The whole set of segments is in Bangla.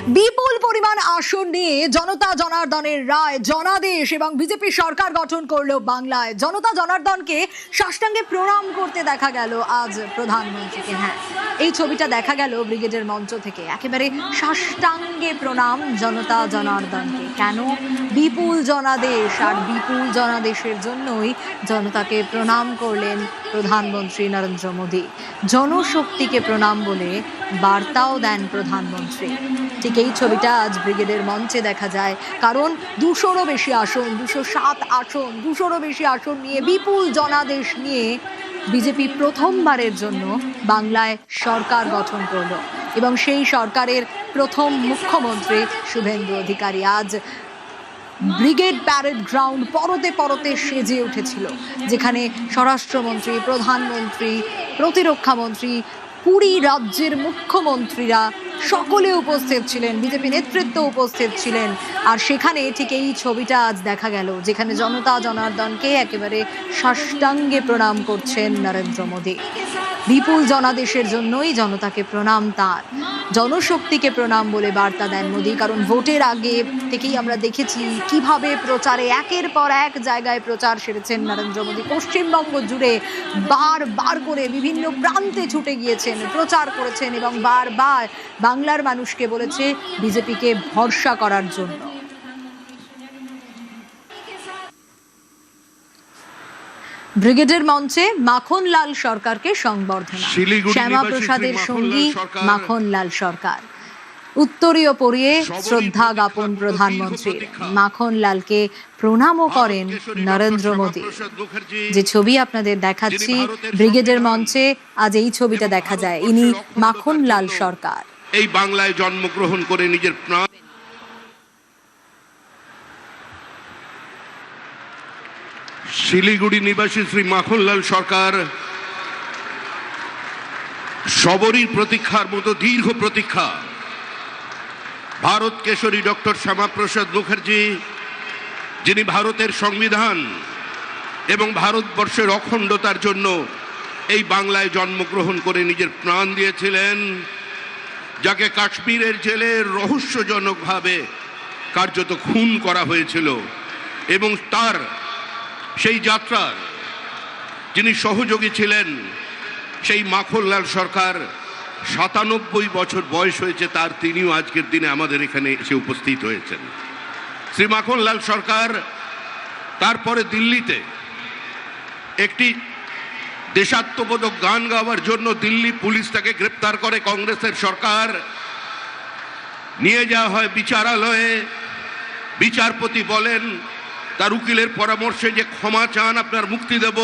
বিপুল পরিমাণ আসন নিয়ে জনতা জনার্দনের রায় জনাদেশ এবং বিজেপি সরকার গঠন করলো বাংলায়। জনতা জনার্দনকে সাষ্টাঙ্গে প্রণাম করতে দেখা গেল আজ প্রধানমন্ত্রীকে। হ্যাঁ, এই ছবিটা দেখা গেল ব্রিগেডের মঞ্চ থেকে, একেবারে সাষ্টাঙ্গে প্রণাম জনতা জনার্দনকে। কেন? বিপুল জনাদেশ, আর বিপুল জনাদেশের জন্যই জনতাকে প্রণাম করলেন প্রধানমন্ত্রী নরেন্দ্র মোদী। জনশক্তিকে প্রণাম বলে বার্তাও দেন প্রধানমন্ত্রী। ঠিক এই ছবিটা আজ ব্রিগেডের মঞ্চে দেখা যায়, কারণ 200-রও বেশি আসন, 207 আসন, 200-রও বেশি আসন নিয়ে বিপুল জনাদেশ নিয়ে বিজেপি প্রথমবারের জন্য বাংলায় সরকার গঠন করলো এবং সেই সরকারের প্রথম মুখ্যমন্ত্রী শুভেন্দু অধিকারী। আজ ব্রিগেড প্যারেড গ্রাউন্ড পরতে পরতে সেজে উঠেছিল, যেখানে স্বরাষ্ট্রমন্ত্রী, প্রধানমন্ত্রী, প্রতিরক্ষা মন্ত্রী, 20 রাজ্যের মুখ্যমন্ত্রীরা সকলে উপস্থিত ছিলেন, বিজেপি নেতৃত্ব উপস্থিত ছিলেন। আর সেখানে ঠিক এই ছবিটা আজ দেখা গেল, যেখানে জনতা জনার্দনকে একেবারে সাষ্টাঙ্গে প্রণাম করছেন নরেন্দ্র মোদী। বিপুল জনাদেশের জন্যই জনতাকে প্রণাম, তার জনশক্তিকে প্রণাম বলে বার্তা দেন মোদী। কারণ ভোটের আগে থেকেই আমরা দেখেছি কিভাবে প্রচারে একের পর এক জায়গায় প্রচার সেরেছেন নরেন্দ্র মোদী। পশ্চিমবঙ্গ জুড়ে বারবার করে বিভিন্ন প্রান্তে ছুটে গিয়েছেন, প্রচার করেছেন এবং বারবার বাংলার মানুষকে বলেছে বিজেপিকে ভরসা করার জন্য। ব্রিগেডের মঞ্চে মাখনলাল সরকারকে সংবর্ধনা, শ্যামাপ্রসাদের সঙ্গী মাখনলাল সরকার। উত্তরীয় পরিয়ে শ্রদ্ধা জ্ঞাপন প্রধানমন্ত্রীর। মাখনলালকে প্রণামও করেন নরেন্দ্র মোদী। যে ছবি আপনাদের দেখাচ্ছি ব্রিগেডের মঞ্চে, আজ এই ছবিটা দেখা যায়। ইনি মাখনলাল সরকার। এই বাংলায় জন্মগ্রহণ করে নিজের প্রাণ শিলিগুড়ি নিবাসী শ্রী মাখনলাল সরকার সবরই প্রতীক্ষার মতো দীর্ঘ প্রতীক্ষা। ভারত কেশরী ডক্টর শ্যামাপ্রসাদ মুখার্জি, যিনি ভারতের সংবিধান এবং ভারতবর্ষের অখণ্ডতার জন্য এই বাংলায় জন্মগ্রহণ করে নিজের প্রাণ দিয়েছিলেন, যাকে কাশ্মীরের জেলে রহস্যজনকভাবে কার্যত খুন করা হয়েছিল, এবং তার সেই যাত্রার যিনি সহযোগী ছিলেন, সেই মাখনলাল সরকার 97 বছর বয়স হয়েছে তার, তিনিও আজকের দিনে আমাদের এখানে এসে উপস্থিত হয়েছেন। শ্রী মাখনলাল সরকার তারপরে দিল্লিতে একটি দেশাত্মবোধক গান গাওয়ার জন্য দিল্লি পুলিশ তাকে গ্রেপ্তার করে। কংগ্রেসের সরকার নিয়ে যাওয়া হয় বিচারালয়ে। বিচারপতি বলেন তার উকিলের পরামর্শে যে ক্ষমা চান, আপনার মুক্তি দেব।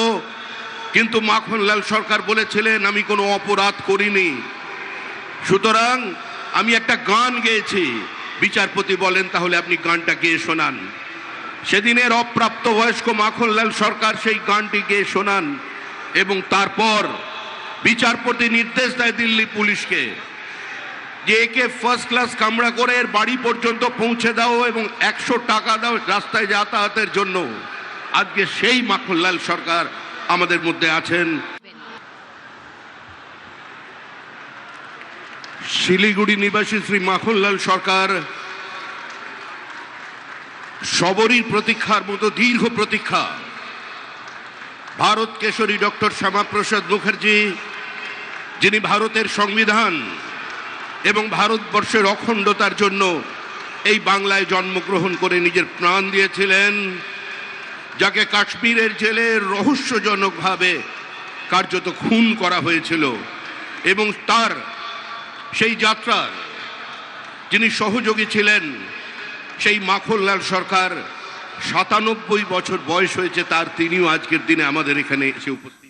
কিন্তু মাখনলাল সরকার বলেছিলেন আমি কোনো অপরাধ করিনি, সুতরাং আমি একটা গান গেয়েছি। বিচারপতি বলেন তাহলে আপনি গানটা গেয়ে শোনান। সেদিনের অপ্রাপ্তবয়স্ক মাখনলাল সরকার সেই গানটি গেয়ে শোনান এবং তারপর বিচারপতি নির্দেশ দেয় দিল্লি পুলিশকে যে একে ফার্স্ট ক্লাস কামরা করে এর বাড়ি পর্যন্ত পৌঁছে দাও এবং 100 টাকা দাও রাস্তায় যাতায়াতের জন্য। আজকে সেই মাখনলাল সরকার আমাদের মধ্যে আছেন। শিলিগুড়ি নিবাসী শ্রী মাখনলাল সরকার সবরই প্রতীক্ষার মতো দীর্ঘ প্রতীক্ষা। ভারত কেশরী ডক্টর শ্যামাপ্রসাদ মুখার্জি, যিনি ভারতের সংবিধান এবং ভারতবর্ষের অখণ্ডতার জন্য এই বাংলায় জন্মগ্রহণ করে নিজের প্রাণ দিয়েছিলেন, যাকে কাশ্মীরের জেলে রহস্যজনকভাবে কার্যত খুন করা হয়েছিল, এবং তার সেই যাত্রার যিনি সহযোগী ছিলেন, সেই মাখনলাল সরকার 97 বছর বয়স হয়েছে তার, তিনিও আজকের দিনে আমাদের এখানে এসে উপস্থিত।